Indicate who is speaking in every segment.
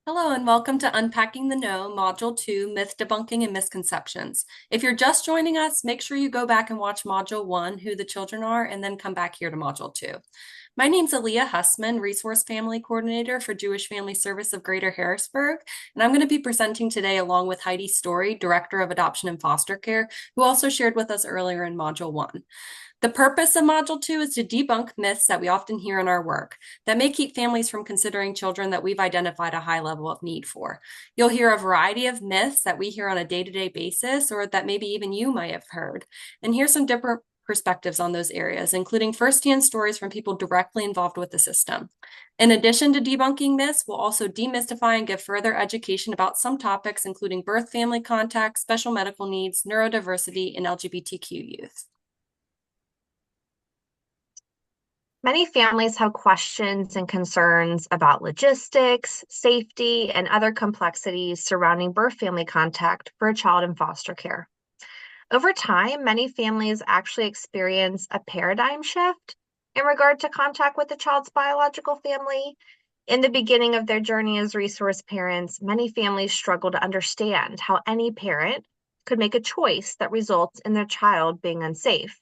Speaker 1: Hello and welcome to Unpacking the Know, Module 2, Myth Debunking and Misconceptions. If you're just joining us, make sure you go back and watch Module 1, Who the Children Are, and then come back here to Module 2. My name's Aaliyah Hussman, Resource Family Coordinator for Jewish Family Service of Greater Harrisburg, and I'm going to be presenting today along with Heidi Story, Director of Adoption and Foster Care, who also shared with us earlier in Module 1. The purpose of Module 2 is to debunk myths that we often hear in our work that may keep families from considering children that we've identified a high level of need for. You'll hear a variety of myths that we hear on a day-to-day basis or that maybe even you might have heard. And here's some different perspectives on those areas, including firsthand stories from people directly involved with the system. In addition to debunking myths, we'll also demystify and give further education about some topics, including birth family contact, special medical needs, neurodiversity, and LGBTQ youth.
Speaker 2: Many families have questions and concerns about logistics, safety, and other complexities surrounding birth family contact for a child in foster care. Over time, many families actually experience a paradigm shift in regard to contact with the child's biological family. In the beginning of their journey as resource parents, many families struggle to understand how any parent could make a choice that results in their child being unsafe.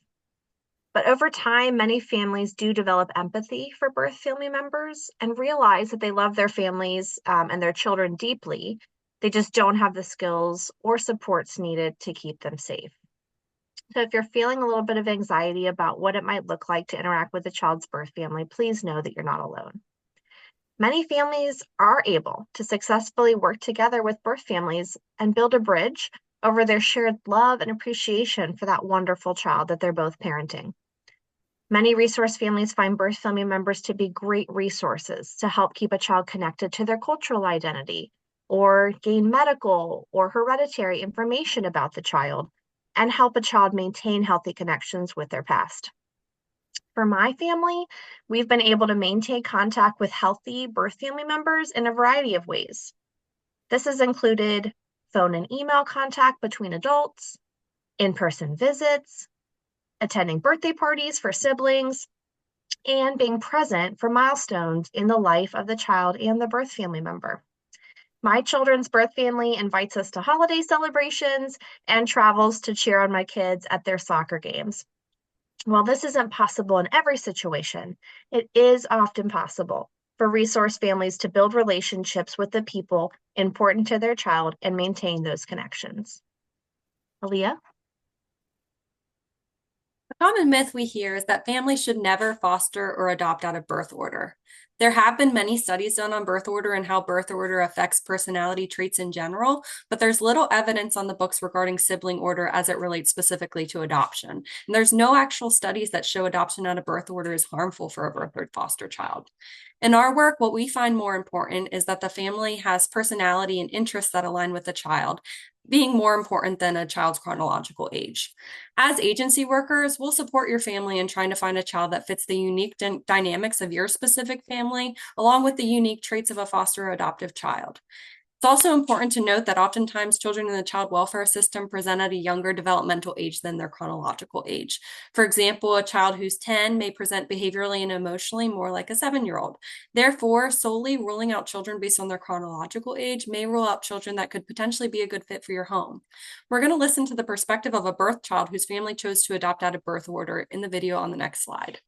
Speaker 2: But over time, many families do develop empathy for birth family members and realize that they love their families and their children deeply. They just don't have the skills or supports needed to keep them safe. So if you're feeling a little bit of anxiety about what it might look like to interact with a child's birth family, please know that you're not alone. Many families are able to successfully work together with birth families and build a bridge over their shared love and appreciation for that wonderful child that they're both parenting. Many resource families find birth family members to be great resources to help keep a child connected to their cultural identity or gain medical or hereditary information about the child and help a child maintain healthy connections with their past. For my family, we've been able to maintain contact with healthy birth family members in a variety of ways. This has included phone and email contact between adults, in-person visits, attending birthday parties for siblings, and being present for milestones in the life of the child and the birth family member. My children's birth family invites us to holiday celebrations and travels to cheer on my kids at their soccer games. While this isn't possible in every situation, it is often possible for resource families to build relationships with the people important to their child and maintain those connections. Aaliyah?
Speaker 1: A common myth we hear is that families should never foster or adopt out of birth order. There have been many studies done on birth order and how birth order affects personality traits in general, but there's little evidence on the books regarding sibling order as it relates specifically to adoption. And there's no actual studies that show adoption out of birth order is harmful for a birth or foster child. In our work, what we find more important is that the family has personality and interests that align with the child, being more important than a child's chronological age. As agency workers, we'll support your family in trying to find a child that fits the unique dynamics of your specific family, along with the unique traits of a foster or adoptive child. It's also important to note that oftentimes children in the child welfare system present at a younger developmental age than their chronological age. For example, a child who's 10 may present behaviorally and emotionally more like a 7-year-old. Therefore, solely ruling out children based on their chronological age may rule out children that could potentially be a good fit for your home. We're going to listen to the perspective of a birth child whose family chose to adopt out of birth order in the video on the next slide.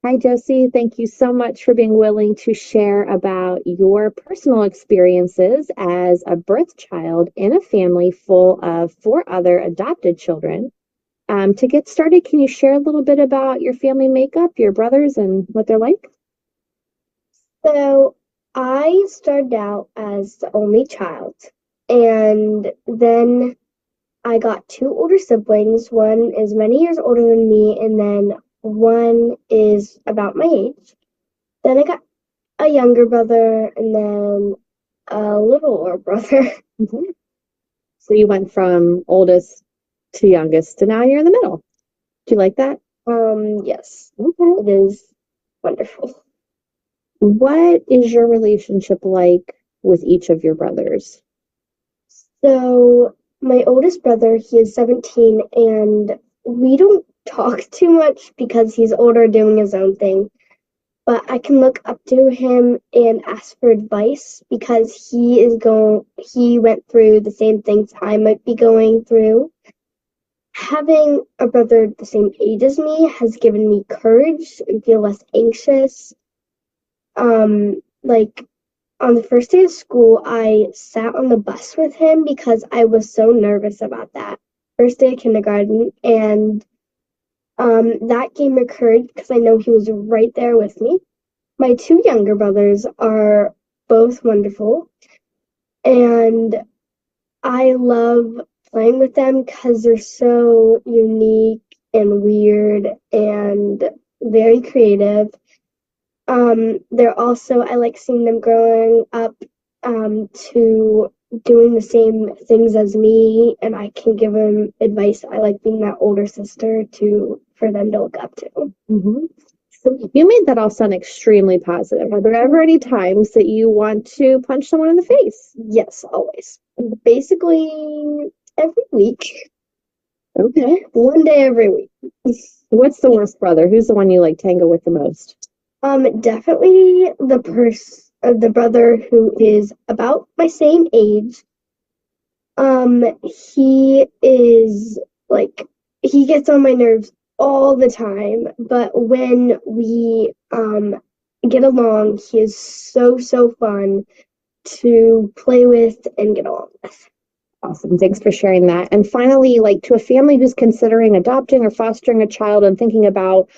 Speaker 3: Hi, Josie. Thank you so much for being willing to share about your personal experiences as a birth child in a family full of 4 other adopted children. To get started, can you share a little bit about your family makeup, your brothers, and what they're like?
Speaker 4: So I started out as the only child, and then I got 2 older siblings. One is many years older than me, and then one is about my age. Then I got a younger brother, and then a littler brother.
Speaker 3: Mhm. So you went from oldest to youngest to now you're in the middle. Do you like that?
Speaker 4: Yes,
Speaker 3: Okay.
Speaker 4: it is wonderful.
Speaker 3: What is your relationship like with each of your brothers?
Speaker 4: So my oldest brother, he is 17, and we don't talk too much because he's older doing his own thing. But I can look up to him and ask for advice because he went through the same things I might be going through. Having a brother the same age as me has given me courage and feel less anxious. Like on the first day of school, I sat on the bus with him because I was so nervous about that. First day of kindergarten, and that gave me courage because I know he was right there with me. My two younger brothers are both wonderful, and I love playing with them because they're so unique and weird and very creative. They're also, I like seeing them growing up to doing the same things as me, and I can give them advice. I like being that older sister for them to look up to.
Speaker 3: Mm-hmm. So you made that all sound extremely positive. Are there ever any times that you want to punch someone in the face?
Speaker 4: Yes, always. Basically, every week.
Speaker 3: Okay.
Speaker 4: One day every week.
Speaker 3: What's the worst brother? Who's the one you like tango with the most?
Speaker 4: Definitely the brother who is about my same age. He is like he gets on my nerves all the time, but when we get along, he is so fun to play with and get along with.
Speaker 3: Awesome. Thanks for sharing that. And finally, like to a family who's considering adopting or fostering a child and thinking about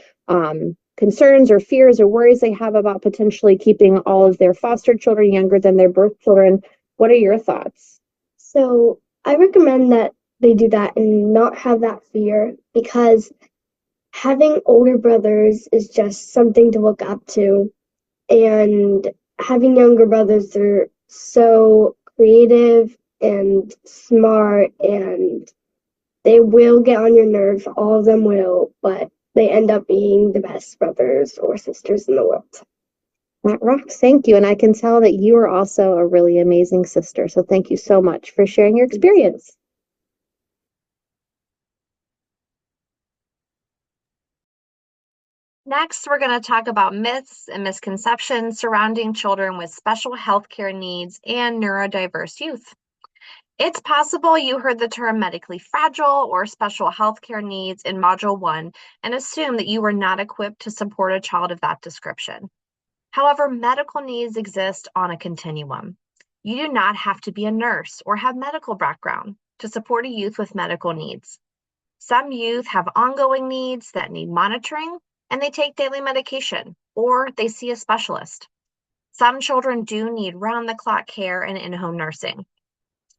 Speaker 3: concerns or fears or worries they have about potentially keeping all of their foster children younger than their birth children, what are your thoughts?
Speaker 4: So I recommend that they do that and not have that fear because having older brothers is just something to look up to. And having younger brothers, they're so creative and smart and they will get on your nerves. All of them will, but they end up being the best brothers or sisters in the world.
Speaker 3: That rocks. Thank you. And I can tell that you are also a really amazing sister. So thank you so much for sharing your experience.
Speaker 2: Next, we're going to talk about myths and misconceptions surrounding children with special healthcare needs and neurodiverse youth. It's possible you heard the term medically fragile or special healthcare needs in Module 1 and assume that you were not equipped to support a child of that description. However, medical needs exist on a continuum. You do not have to be a nurse or have medical background to support a youth with medical needs. Some youth have ongoing needs that need monitoring, and they take daily medication, or they see a specialist. Some children do need round-the-clock care and in-home nursing,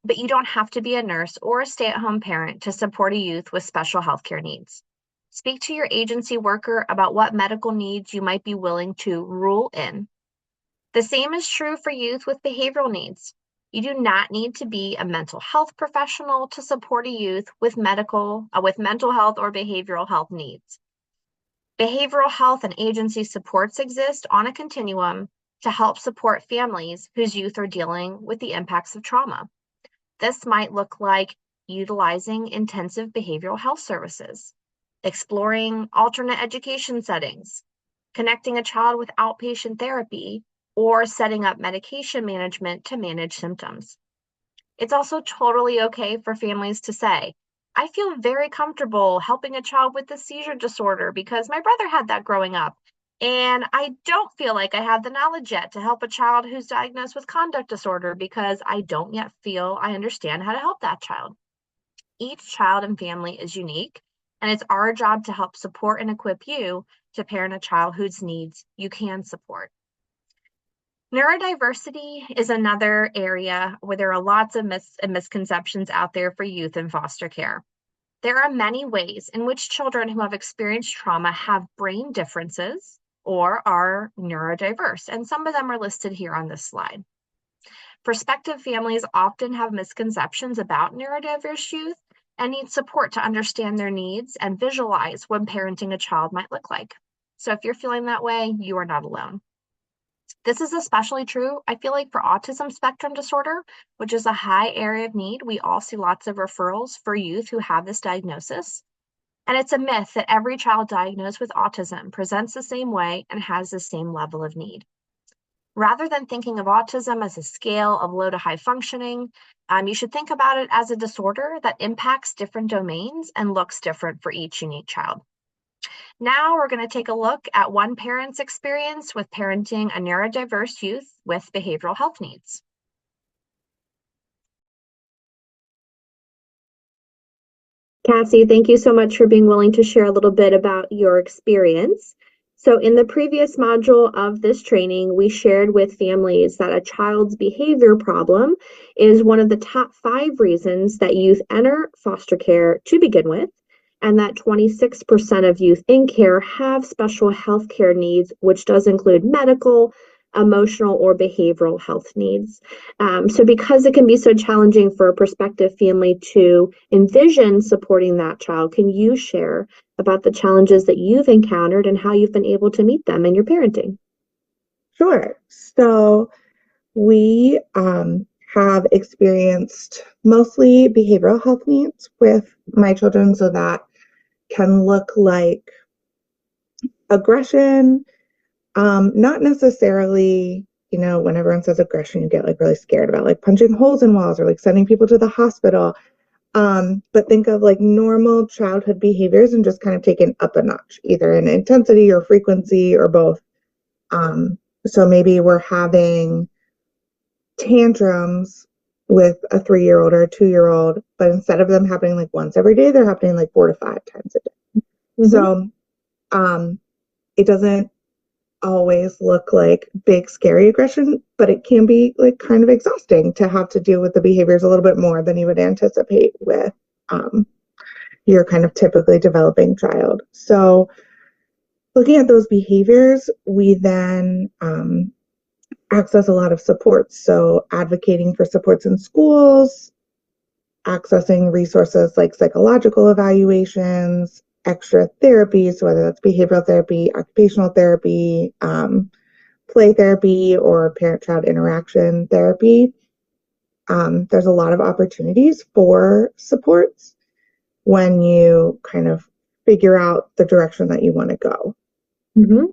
Speaker 2: but you don't have to be a nurse or a stay-at-home parent to support a youth with special healthcare needs. Speak to your agency worker about what medical needs you might be willing to rule in. The same is true for youth with behavioral needs. You do not need to be a mental health professional to support a youth with mental health or behavioral health needs. Behavioral health and agency supports exist on a continuum to help support families whose youth are dealing with the impacts of trauma. This might look like utilizing intensive behavioral health services, exploring alternate education settings, connecting a child with outpatient therapy, or setting up medication management to manage symptoms. It's also totally okay for families to say, I feel very comfortable helping a child with a seizure disorder because my brother had that growing up. And I don't feel like I have the knowledge yet to help a child who's diagnosed with conduct disorder because I don't yet feel I understand how to help that child. Each child and family is unique, and it's our job to help support and equip you to parent a child whose needs you can support. Neurodiversity is another area where there are lots of myths and misconceptions out there for youth in foster care. There are many ways in which children who have experienced trauma have brain differences or are neurodiverse, and some of them are listed here on this slide. Prospective families often have misconceptions about neurodiverse youth and need support to understand their needs and visualize what parenting a child might look like. So if you're feeling that way, you are not alone. This is especially true, I feel like, for autism spectrum disorder, which is a high area of need. We all see lots of referrals for youth who have this diagnosis. And it's a myth that every child diagnosed with autism presents the same way and has the same level of need. Rather than thinking of autism as a scale of low to high functioning, you should think about it as a disorder that impacts different domains and looks different for each unique child. Now we're going to take a look at one parent's experience with parenting a neurodiverse youth with behavioral health needs.
Speaker 3: Cassie, thank you so much for being willing to share a little bit about your experience. So in the previous module of this training, we shared with families that a child's behavior problem is one of the top 5 reasons that youth enter foster care to begin with, and that 26% of youth in care have special health care needs, which does include medical, emotional, or behavioral health needs. So because it can be so challenging for a prospective family to envision supporting that child, can you share about the challenges that you've encountered and how you've been able to meet them in your parenting?
Speaker 5: Sure. So we have experienced mostly behavioral health needs with my children. So that can look like aggression, not necessarily, when everyone says aggression, you get like really scared about like punching holes in walls or like sending people to the hospital. But think of like normal childhood behaviors and just kind of taken up a notch, either in intensity or frequency or both. So maybe we're having tantrums with a 3-year-old or a 2-year-old, but instead of them happening like once every day, they're happening like 4 to 5 times a day. Mm-hmm. So it doesn't always look like big scary aggression, but it can be like kind of exhausting to have to deal with the behaviors a little bit more than you would anticipate with your kind of typically developing child. So looking at those behaviors, we then access a lot of supports. So advocating for supports in schools, accessing resources like psychological evaluations, extra therapies, so whether that's behavioral therapy, occupational therapy, play therapy, or parent-child interaction therapy. There's a lot of opportunities for supports when you kind of figure out the direction that you want to go.
Speaker 3: Mm-hmm.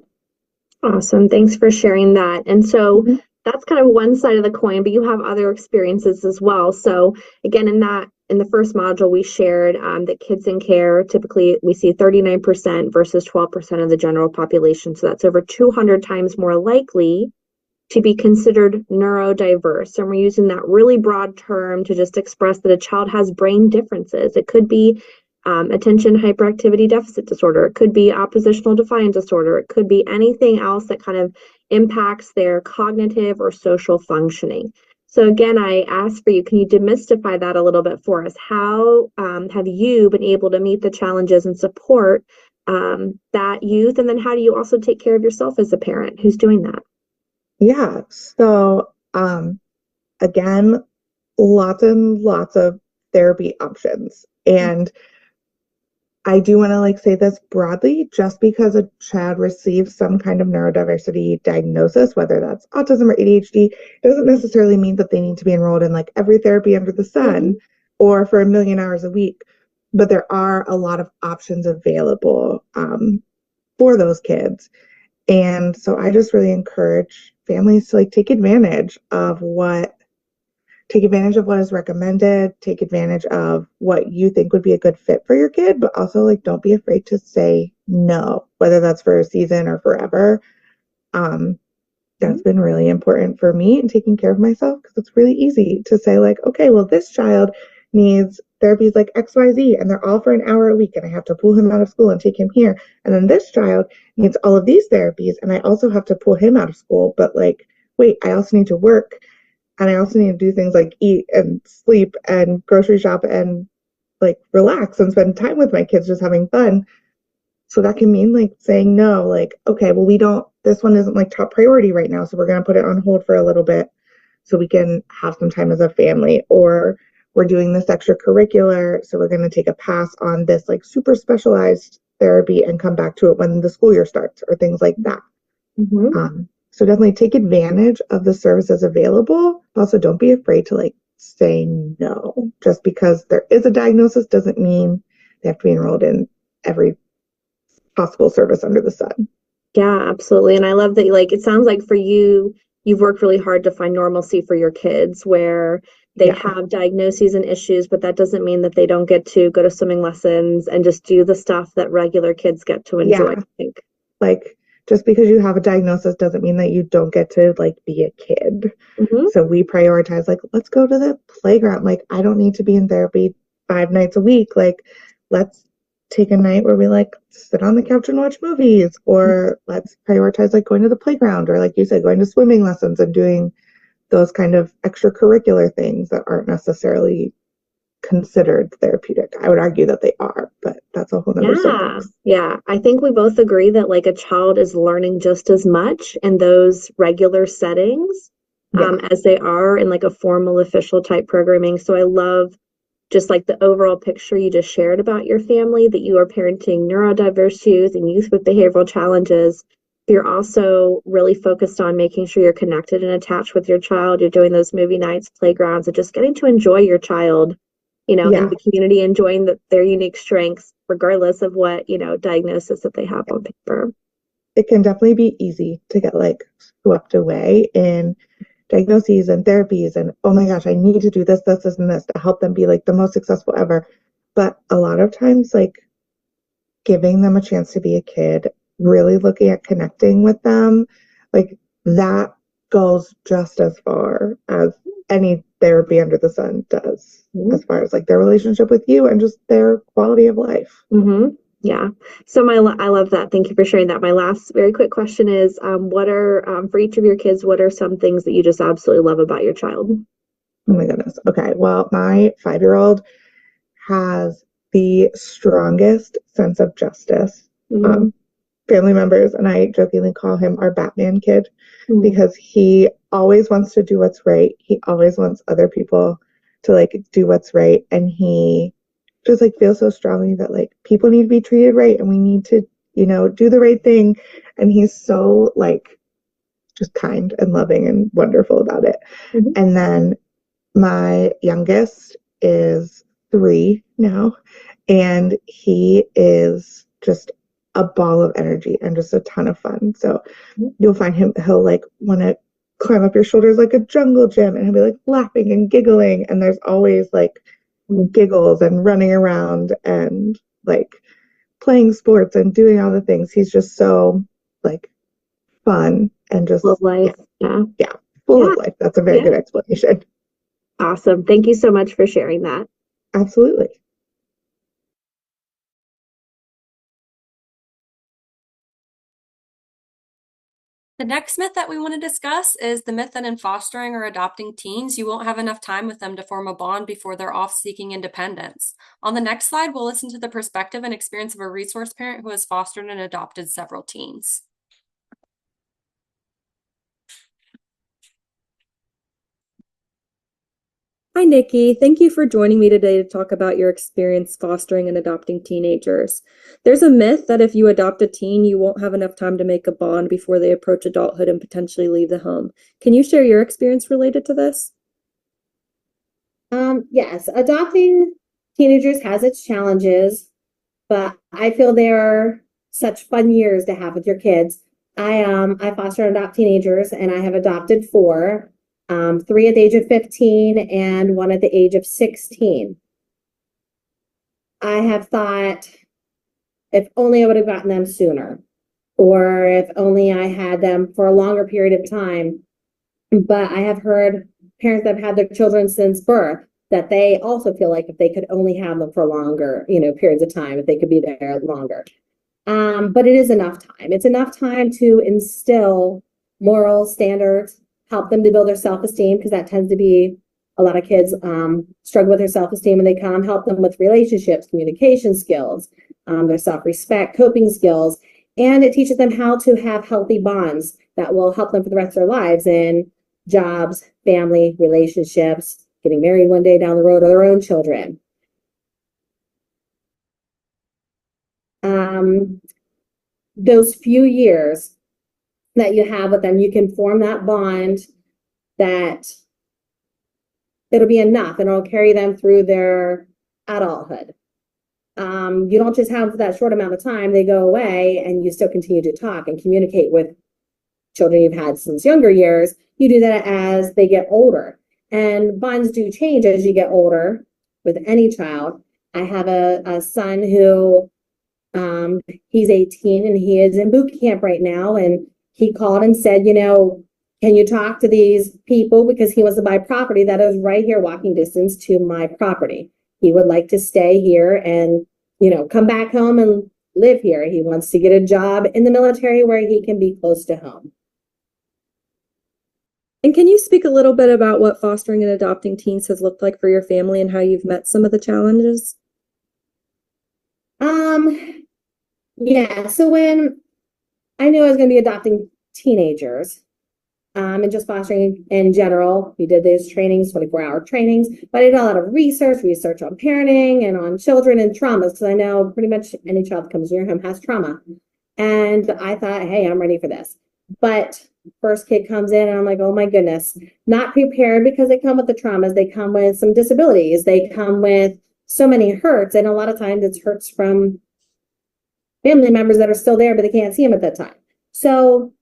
Speaker 3: Awesome. Thanks for sharing that. And so that's kind of one side of the coin, but you have other experiences as well. So again, in the first module, we shared that kids in care, typically we see 39% versus 12% of the general population. So that's over 200 times more likely to be considered neurodiverse. And we're using that really broad term to just express that a child has brain differences. It could be attention hyperactivity deficit disorder. It could be oppositional defiant disorder. It could be anything else that kind of impacts their cognitive or social functioning. So again, I ask for you, can you demystify that a little bit for us? How have you been able to meet the challenges and support that youth? And then how do you also take care of yourself as a parent who's doing that?
Speaker 5: Yeah. So again, lots and lots of therapy options. And I do want to like say this broadly, just because a child receives some kind of neurodiversity diagnosis, whether that's autism or ADHD, doesn't necessarily mean that they need to be enrolled in like every therapy under the sun or for 1,000,000 hours a week. But there are a lot of options available for those kids. And so I just really encourage families to like take advantage of what is recommended, take advantage of what you think would be a good fit for your kid, but also like don't be afraid to say no, whether that's for a season or forever. That's been really important for me in taking care of myself, because it's really easy to say like, okay, well, this child needs therapies like XYZ and they're all for an hour a week and I have to pull him out of school and take him here. And then this child needs all of these therapies and I also have to pull him out of school. But like, wait, I also need to work. And I also need to do things like eat and sleep and grocery shop and like relax and spend time with my kids, just having fun. So that can mean like saying no, like, okay, well, this one isn't like top priority right now. So we're going to put it on hold for a little bit so we can have some time as a family. Or we're doing this extracurricular. So we're going to take a pass on this like super specialized therapy and come back to it when the school year starts, or things like that. So definitely take advantage of the services available. Also, don't be afraid to like say no. Just because there is a diagnosis doesn't mean they have to be enrolled in every possible service under the sun.
Speaker 2: Yeah, absolutely. And I love that, like, it sounds like for you, you've worked really hard to find normalcy for your kids where they
Speaker 5: Yeah.
Speaker 2: have diagnoses and issues, but that doesn't mean that they don't get to go to swimming lessons and just do the stuff that regular kids get to enjoy,
Speaker 5: Yeah.
Speaker 2: I think.
Speaker 5: Like, just because you have a diagnosis doesn't mean that you don't get to like be a kid.
Speaker 2: Mm-hmm.
Speaker 5: So we prioritize like, let's go to the playground. Like, I don't need to be in therapy 5 nights a week. Like, let's take a night where we like sit on the couch and watch movies, or let's prioritize like going to the playground, or like you said, going to swimming lessons and doing those kind of extracurricular things that aren't necessarily considered therapeutic. I would argue that they are, but that's a whole nother
Speaker 2: Yeah,
Speaker 5: soapbox.
Speaker 2: yeah. I think we both agree that like a child is learning just as much in those regular settings
Speaker 5: Yeah.
Speaker 2: as they are in like a formal official type programming. So I love just like the overall picture you just shared about your family, that you are parenting neurodiverse youth and youth with behavioral challenges. You're also really focused on making sure you're connected and attached with your child. You're doing those movie nights, playgrounds, and just getting to enjoy your child, in
Speaker 5: Yeah.
Speaker 2: the community, enjoying their unique strengths, regardless of what, diagnosis that they have on paper.
Speaker 5: It can definitely be easy to get like swept away in diagnoses and therapies and oh my gosh, I need to do this, and this to help them be like the most successful ever. But a lot of times, like giving them a chance to be a kid, really looking at connecting with them, like that goes just as far as any therapy under the sun does, as far as like their relationship with you and just their quality of life.
Speaker 2: Mm-hmm. Yeah. So I love that. Thank you for sharing that. My last very quick question is, what are, for each of your kids, what are some things that you just absolutely love about your child?
Speaker 5: Oh my goodness. Okay. Well, my 5-year-old has the strongest sense of justice.
Speaker 2: Mm-hmm.
Speaker 5: Family members and I jokingly call him our Batman kid
Speaker 2: Mm-hmm.
Speaker 5: because he always wants to do what's right. He always wants other people to like do what's right. And he just like feels so strongly that like people need to be treated right and we need to, do the right thing. And he's so like just kind and loving and wonderful about it.
Speaker 2: Mm-hmm.
Speaker 5: And then my youngest is 3 now, and he is just a ball of energy and just a ton of fun. So you'll find he'll like want to climb up your shoulders like a jungle gym, and he'll be like laughing and giggling. And there's always like giggles and running around and like playing sports and doing all the things. He's just so like fun and just
Speaker 2: Love life. Yeah.
Speaker 5: yeah, full
Speaker 2: Yeah.
Speaker 5: of life. That's a very
Speaker 2: Yeah.
Speaker 5: good explanation.
Speaker 2: Awesome. Thank you so much for sharing that.
Speaker 5: Absolutely.
Speaker 1: The next myth that we want to discuss is the myth that in fostering or adopting teens, you won't have enough time with them to form a bond before they're off seeking independence. On the next slide, we'll listen to the perspective and experience of a resource parent who has fostered and adopted several teens.
Speaker 6: Hi, Nikki. Thank you for joining me today to talk about your experience fostering and adopting teenagers. There's a myth that if you adopt a teen, you won't have enough time to make a bond before they approach adulthood and potentially leave the home. Can you share your experience related to this?
Speaker 7: Yes, adopting teenagers has its challenges, but I feel they are such fun years to have with your kids. I foster and adopt teenagers, and I have adopted 4, 3 at the age of 15 and 1 at the age of 16. I have thought if only I would have gotten them sooner, or if only I had them for a longer period of time. But I have heard parents that have had their children since birth that they also feel like if they could only have them for longer, periods of time, if they could be there longer. But it is enough time. It's enough time to instill moral standards, help them to build their self-esteem, because that tends to be a lot of kids struggle with their self-esteem when they come, help them with relationships, communication skills, their self-respect, coping skills, and it teaches them how to have healthy bonds that will help them for the rest of their lives in jobs, family, relationships, getting married one day down the road, or their own children. Those few years that you have with them, you can form that bond that it'll be enough and it'll carry them through their adulthood. You don't just have that short amount of time, they go away and you still continue to talk and communicate with children you've had since younger years. You do that as they get older. And bonds do change as you get older with any child. I have a son who he's 18 and he is in boot camp right now. And he called and said, can you talk to these people? Because he wants to buy property that is right here, walking distance to my property. He would like to stay here and, come back home and live here. He wants to get a job in the military where he can be close to home.
Speaker 6: And can you speak a little bit about what fostering and adopting teens has looked like for your family and how you've met some of the challenges?
Speaker 7: Yeah, so when I knew I was going to be adopting teenagers, and just fostering in general, we did these trainings, 24-hour trainings, but I did a lot of research on parenting and on children and traumas, because I know pretty much any child that comes to your home has trauma. And I thought, hey, I'm ready for this. But first kid comes in and I'm like, oh my goodness, not prepared, because they come with the traumas. They come with some disabilities. They come with so many hurts. And a lot of times it's hurts from family members that are still there, but they can't see them at that time. So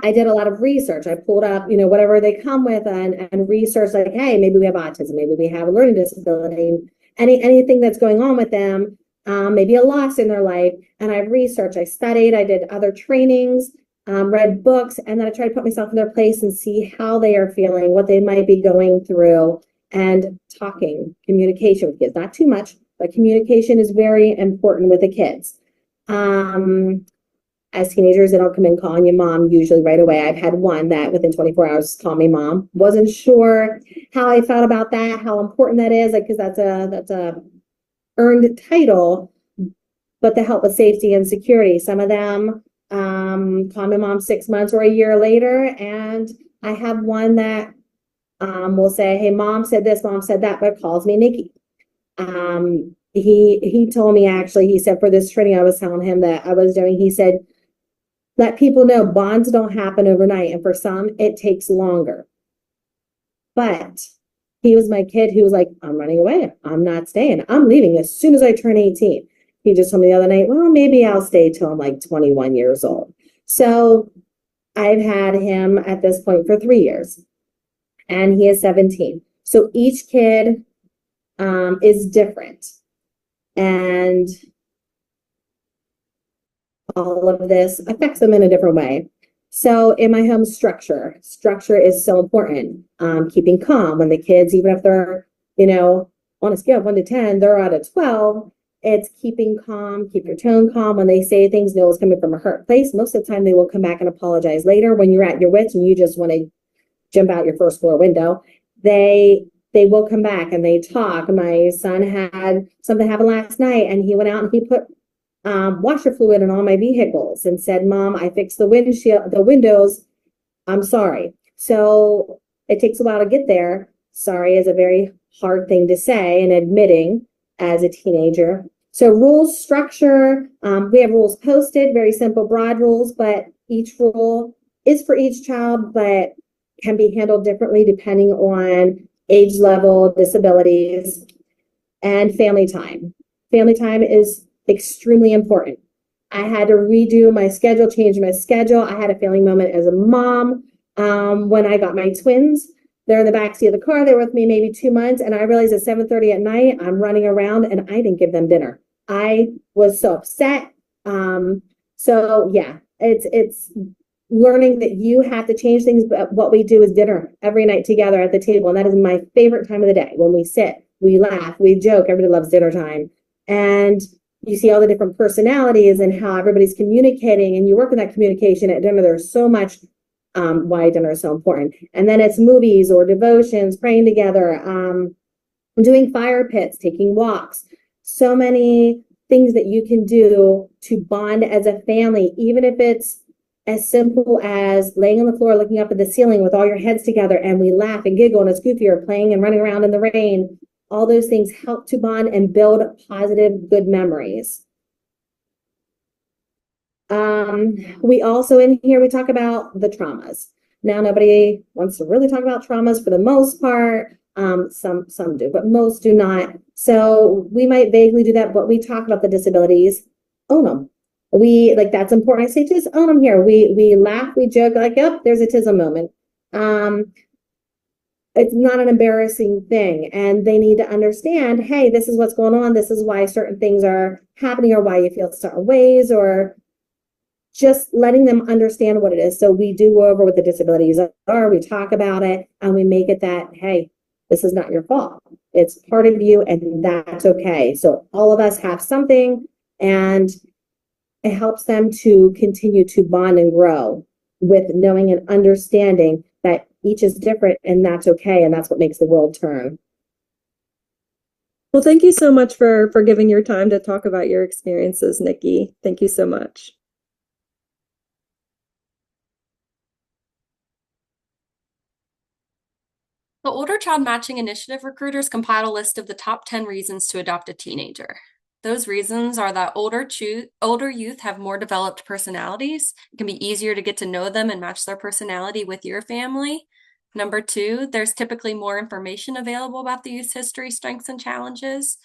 Speaker 7: I did a lot of research. I pulled up, whatever they come with and researched, like, hey, maybe we have autism, maybe we have a learning disability, anything that's going on with them, maybe a loss in their life. And I researched, I studied, I did other trainings, read books, and then I tried to put myself in their place and see how they are feeling, what they might be going through, and communication with kids. Not too much, but communication is very important with the kids. As teenagers, they don't come in calling you mom usually right away. I've had one that within 24 hours called me mom. Wasn't sure how I felt about that, how important that is, because that's a earned title, but to help with safety and security. Some of them call me mom 6 months or a year later, and I have one that will say, hey, mom said this, mom said that, but calls me Nikki. He told me, actually, he said, for this training I was telling him that I was doing, he said, let people know bonds don't happen overnight. And for some, it takes longer. But he was my kid who was like, I'm running away. I'm not staying. I'm leaving as soon as I turn 18. He just told me the other night, well, maybe I'll stay till I'm like 21 years old. So I've had him at this point for 3 years, and he is 17. So each kid is different. And all of this affects them in a different way. So in my home, structure is so important. Keeping calm when the kids, even if they're, on a scale of 1 to 10, they're at a 12. It's keeping calm, keep your tone calm. When they say things, know it's coming from a hurt place. Most of the time they will come back and apologize later. When you're at your wits and you just want to jump out your first floor window, they will come back and they talk. My son had something happen last night, and he went out and he put washer fluid in all my vehicles and said, Mom, I fixed the windows. I'm sorry. So it takes a while to get there. Sorry is a very hard thing to say and admitting as a teenager. So rules, structure, we have rules posted, very simple, broad rules, but each rule is for each child, but can be handled differently depending on age level, disabilities, and family time. Family time is extremely important. I had to redo my schedule, change my schedule. I had a failing moment as a mom when I got my twins. They're in the backseat of the car. They were with me maybe 2 months, and I realized at 7:30 at night, I'm running around and I didn't give them dinner. I was so upset. So yeah, it's learning that you have to change things, but what we do is dinner every night together at the table, and that is my favorite time of the day. When we sit, we laugh, we joke. Everybody loves dinner time, and you see all the different personalities and how everybody's communicating, and you work with that communication at dinner. There's so much why dinner is so important. And then it's movies or devotions, praying together, doing fire pits, taking walks. So many things that you can do to bond as a family, even if it's as simple as laying on the floor, looking up at the ceiling with all your heads together, and we laugh and giggle, and it's goofy, or playing and running around in the rain. All those things help to bond and build positive, good memories. We also in here, we talk about the traumas. Now, nobody wants to really talk about traumas for the most part. Some do, but most do not. So we might vaguely do that, but we talk about the disabilities, own them. We like that's important. I say just own them here. We laugh, we joke, like, yep, there's a tism moment. It's not an embarrassing thing, and they need to understand, hey, this is what's going on, this is why certain things are happening, or why you feel certain ways, or just letting them understand what it is. So we do go over what the disabilities are, we talk about it, and we make it that, hey, this is not your fault, it's part of you, and that's okay. So all of us have something, and it helps them to continue to bond and grow with knowing and understanding that each is different, and that's okay, and that's what makes the world turn.
Speaker 6: Well, thank you so much for giving your time to talk about your experiences, Nikki. Thank you so much.
Speaker 1: The Older Child Matching Initiative recruiters compiled a list of the top 10 reasons to adopt a teenager. Those reasons are that older youth have more developed personalities. It can be easier to get to know them and match their personality with your family. Number 2, there's typically more information available about the youth's history, strengths, and challenges.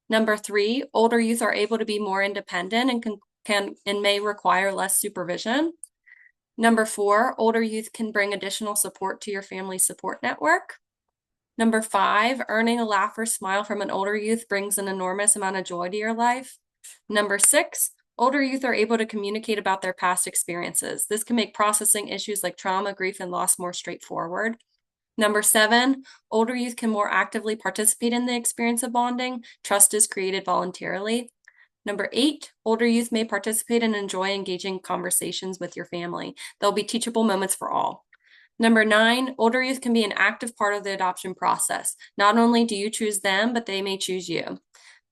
Speaker 1: Number 3, older youth are able to be more independent and can may require less supervision. Number 4, older youth can bring additional support to your family support network. Number 5, earning a laugh or smile from an older youth brings an enormous amount of joy to your life. Number 6, older youth are able to communicate about their past experiences. This can make processing issues like trauma, grief, and loss more straightforward. Number 7, older youth can more actively participate in the experience of bonding. Trust is created voluntarily. Number 8, older youth may participate and enjoy engaging conversations with your family. There'll be teachable moments for all. Number 9, older youth can be an active part of the adoption process. Not only do you choose them, but they may choose you.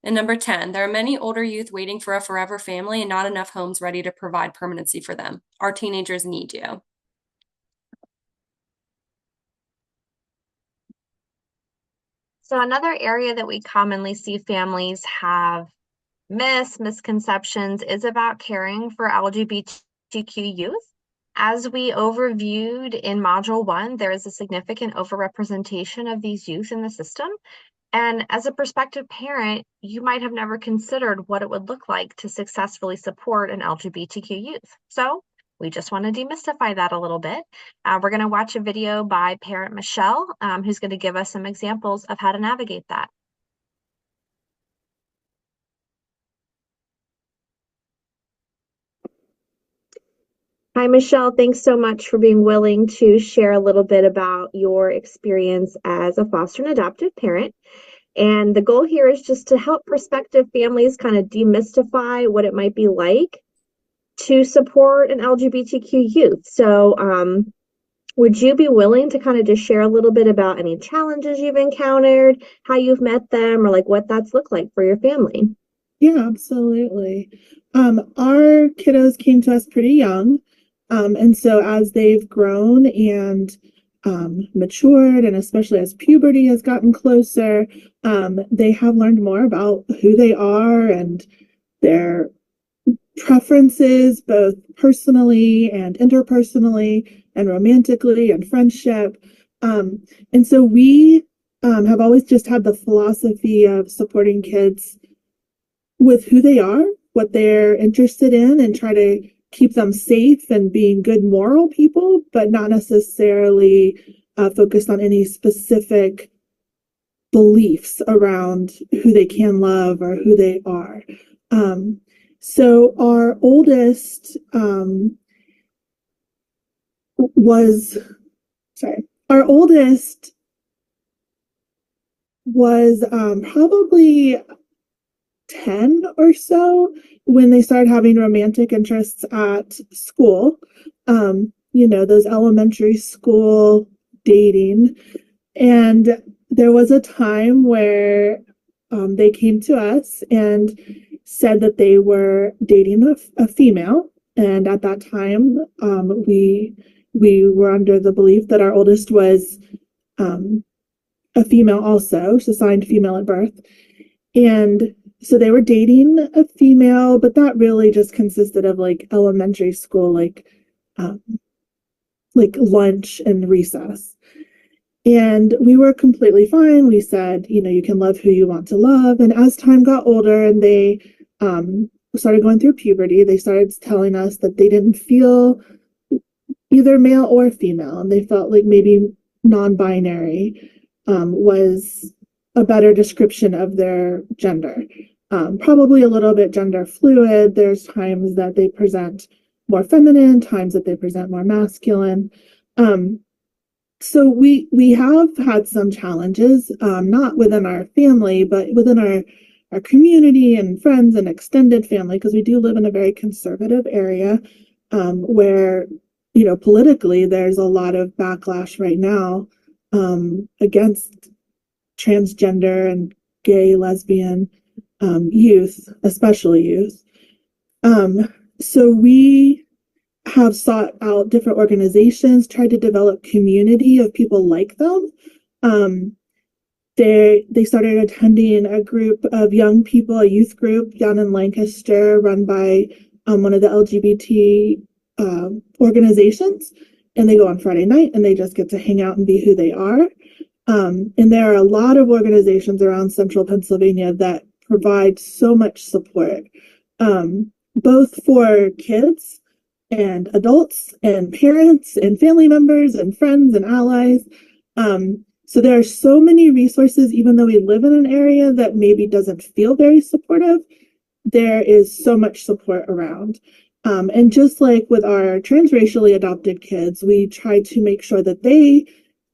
Speaker 1: And number 10, there are many older youth waiting for a forever family and not enough homes ready to provide permanency for them. Our teenagers need you.
Speaker 2: So another area that we commonly see families have misconceptions is about caring for LGBTQ youth. As we overviewed in Module 1, there is a significant overrepresentation of these youth in the system. And as a prospective parent, you might have never considered what it would look like to successfully support an LGBTQ youth. So we just want to demystify that a little bit. We're going to watch a video by parent Michelle, who's going to give us some examples of how to navigate that. Hi, Michelle. Thanks so much for being willing to share a little bit about your experience as a foster and adoptive parent. And the goal here is just to help prospective families kind of demystify what it might be like to support an LGBTQ youth. So, would you be willing to kind of just share a little bit about any challenges you've encountered, how you've met them, or like what that's looked like for your family?
Speaker 5: Yeah, absolutely. Our kiddos came to us pretty young. And so as they've grown and matured, and especially as puberty has gotten closer, they have learned more about who they are and their preferences, both personally and interpersonally and romantically and friendship. And so we have always just had the philosophy of supporting kids with who they are, what they're interested in, and try to keep them safe and being good moral people, but not necessarily focused on any specific beliefs around who they can love or who they are. So our oldest was probably 10 or so when they started having romantic interests at school. Those elementary school dating. And there was a time where they came to us and said that they were dating a female. And at that time, we were under the belief that our oldest was a female also, so signed female at birth. And so they were dating a female, but that really just consisted of like elementary school, like lunch and recess. And we were completely fine. We said, you know, you can love who you want to love. And as time got older and they started going through puberty, they started telling us that they didn't feel either male or female, and they felt like maybe non-binary was a better description of their gender. Probably a little bit gender fluid. There's times that they present more feminine, times that they present more masculine. So we have had some challenges, not within our family, but within our community and friends and extended family, because we do live in a very conservative area, where, you know, politically there's a lot of backlash right now, against transgender and gay, lesbian, youth, especially youth. So we have sought out different organizations, tried to develop community of people like them. They started attending a group of young people, a youth group down in Lancaster, run by one of the LGBT organizations, and they go on Friday night and they just get to hang out and be who they are. And there are a lot of organizations around central Pennsylvania that provide so much support, both for kids and adults and parents and family members and friends and allies. So there are so many resources, even though we live in an area that maybe doesn't feel very supportive, there is so much support around. And just like with our transracially adopted kids, we try to make sure that they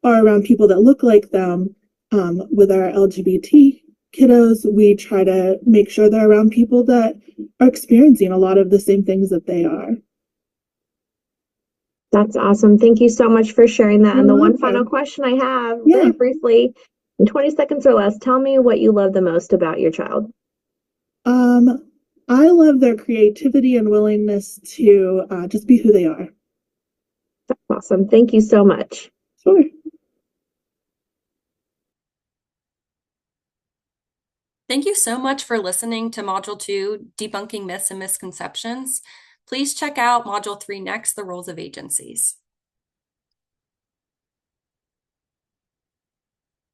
Speaker 5: are around people that look like them. With our LGBT kiddos, we try to make sure they're around people that are experiencing a lot of the same things that they are.
Speaker 3: That's awesome. Thank you so much for sharing that.
Speaker 5: You're
Speaker 3: And the one
Speaker 5: welcome.
Speaker 3: final question I have,
Speaker 5: Yeah.
Speaker 3: really briefly, in 20 seconds or less, tell me what you love the most about your child.
Speaker 5: I love their creativity and willingness to just be who they are.
Speaker 3: That's awesome. Thank you so much.
Speaker 5: Sure.
Speaker 1: Thank you so much for listening to Module 2, Debunking Myths and Misconceptions. Please check out Module 3 next, The Roles of Agencies.